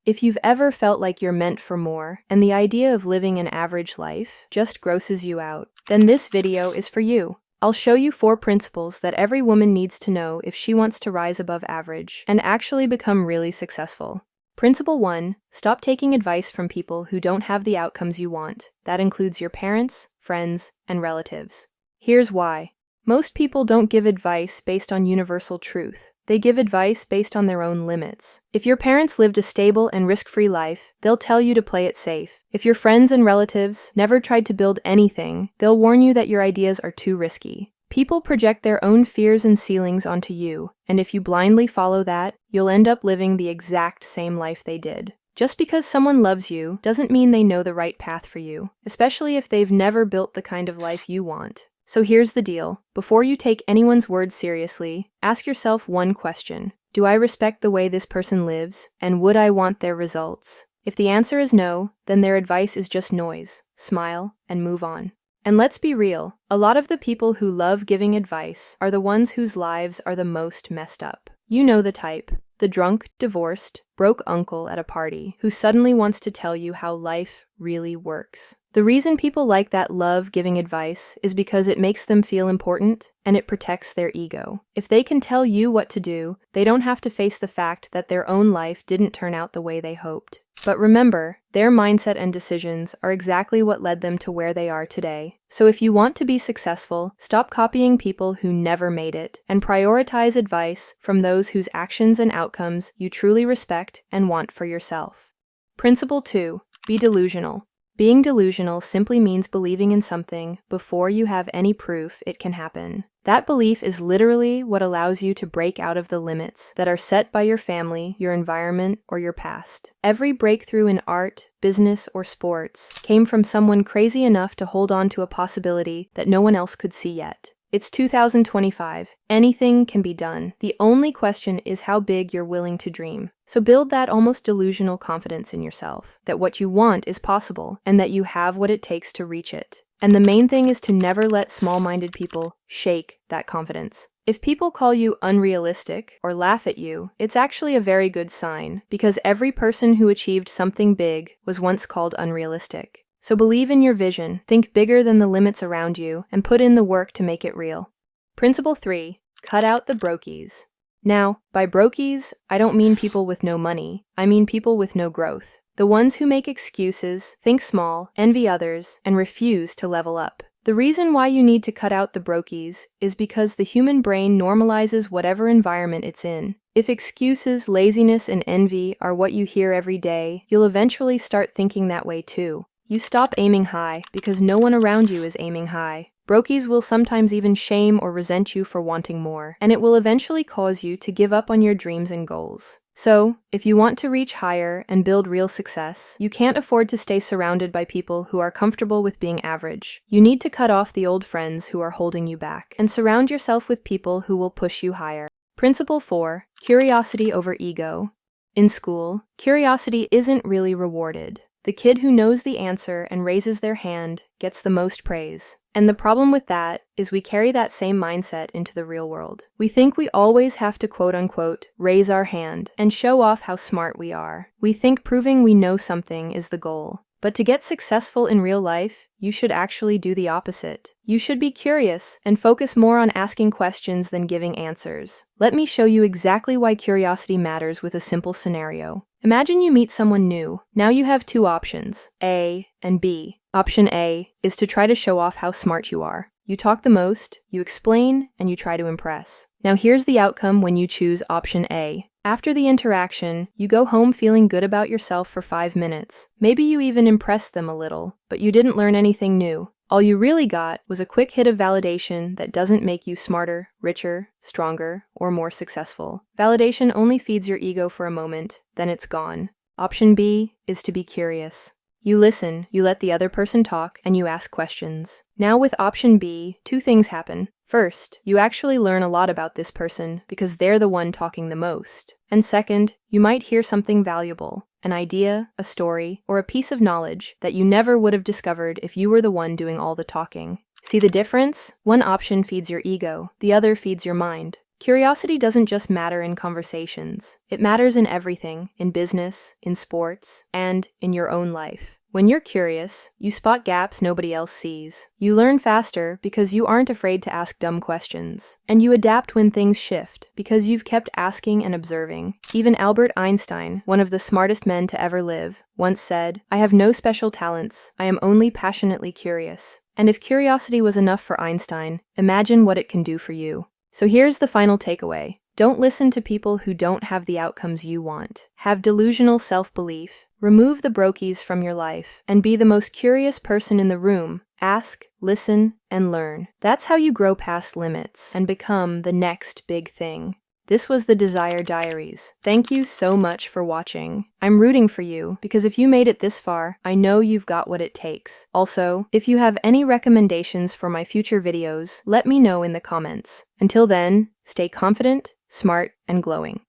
If you've ever felt like you're meant for more, and the idea of living an average life just grosses you out, then this video is for you. I'll show you 4 principles that every woman needs to know if she wants to rise above average and actually become really successful. Principle 1. Stop taking advice from people who don't have the outcomes you want. That includes your parents, friends, and relatives. Here's why. Most people don't give advice based on universal truth. They give advice based on their own limits. If your parents lived a stable and risk-free life, they'll tell you to play it safe. If your friends and relatives never tried to build anything, they'll warn you that your ideas are too risky. People project their own fears and ceilings onto you, and if you blindly follow that, you'll end up living the exact same life they did. Just because someone loves you doesn't mean they know the right path for you, especially if they've never built the kind of life you want. So here's the deal. Before you take anyone's words seriously, ask yourself one question. Do I respect the way this person lives, and would I want their results? If the answer is no, then their advice is just noise. Smile and move on. And let's be real, a lot of the people who love giving advice are the ones whose lives are the most messed up. You know the type. The drunk, divorced, broke uncle at a party who suddenly wants to tell you how life really works. The reason people like that love giving advice is because it makes them feel important and it protects their ego. If they can tell you what to do, they don't have to face the fact that their own life didn't turn out the way they hoped. But remember, their mindset and decisions are exactly what led them to where they are today. So if you want to be successful, stop copying people who never made it and prioritize advice from those whose actions and outcomes you truly respect and want for yourself. Principle 2. Be delusional. Being delusional simply means believing in something before you have any proof it can happen. That belief is literally what allows you to break out of the limits that are set by your family, your environment, or your past. Every breakthrough in art, business, or sports came from someone crazy enough to hold on to a possibility that no one else could see yet. It's 2025. Anything can be done. The only question is how big you're willing to dream. So build that almost delusional confidence in yourself, that what you want is possible, and that you have what it takes to reach it. And the main thing is to never let small-minded people shake that confidence. If people call you unrealistic or laugh at you, it's actually a very good sign, because every person who achieved something big was once called unrealistic. So believe in your vision, think bigger than the limits around you, and put in the work to make it real. Principle 3. Cut out the brokies. Now, by brokies, I don't mean people with no money. I mean people with no growth. The ones who make excuses, think small, envy others, and refuse to level up. The reason why you need to cut out the brokies is because the human brain normalizes whatever environment it's in. If excuses, laziness, and envy are what you hear every day, you'll eventually start thinking that way too. You stop aiming high because no one around you is aiming high. Brokies will sometimes even shame or resent you for wanting more, and it will eventually cause you to give up on your dreams and goals. So, if you want to reach higher and build real success, you can't afford to stay surrounded by people who are comfortable with being average. You need to cut off the old friends who are holding you back, and surround yourself with people who will push you higher. Principle 4. Curiosity over ego. In school, curiosity isn't really rewarded. The kid who knows the answer and raises their hand gets the most praise. And the problem with that is we carry that same mindset into the real world. We think we always have to quote-unquote raise our hand and show off how smart we are. We think proving we know something is the goal. But to get successful in real life, you should actually do the opposite. You should be curious and focus more on asking questions than giving answers. Let me show you exactly why curiosity matters with a simple scenario. Imagine you meet someone new. Now you have 2 options, A and B. Option A is to try to show off how smart you are. You talk the most, you explain, and you try to impress. Now here's the outcome when you choose option A. After the interaction, you go home feeling good about yourself for 5 minutes. Maybe you even impressed them a little, but you didn't learn anything new. All you really got was a quick hit of validation that doesn't make you smarter, richer, stronger, or more successful. Validation only feeds your ego for a moment, then it's gone. Option B is to be curious. You listen, you let the other person talk, and you ask questions. Now with option B, 2 things happen. First, you actually learn a lot about this person because they're the one talking the most. And second, you might hear something valuable, an idea, a story, or a piece of knowledge that you never would have discovered if you were the one doing all the talking. See the difference? One option feeds your ego, the other feeds your mind. Curiosity doesn't just matter in conversations. It matters in everything, in business, in sports, and in your own life. When you're curious, you spot gaps nobody else sees. You learn faster because you aren't afraid to ask dumb questions. And you adapt when things shift because you've kept asking and observing. Even Albert Einstein, one of the smartest men to ever live, once said, "I have no special talents. I am only passionately curious." And if curiosity was enough for Einstein, imagine what it can do for you. So here's the final takeaway. Don't listen to people who don't have the outcomes you want. Have delusional self-belief. Remove the brokies from your life and be the most curious person in the room. Ask, listen, and learn. That's how you grow past limits and become the next big thing. This was the Desire Diaries. Thank you so much for watching. I'm rooting for you because if you made it this far, I know you've got what it takes. Also, if you have any recommendations for my future videos, let me know in the comments. Until then, stay confident, smart, and glowing.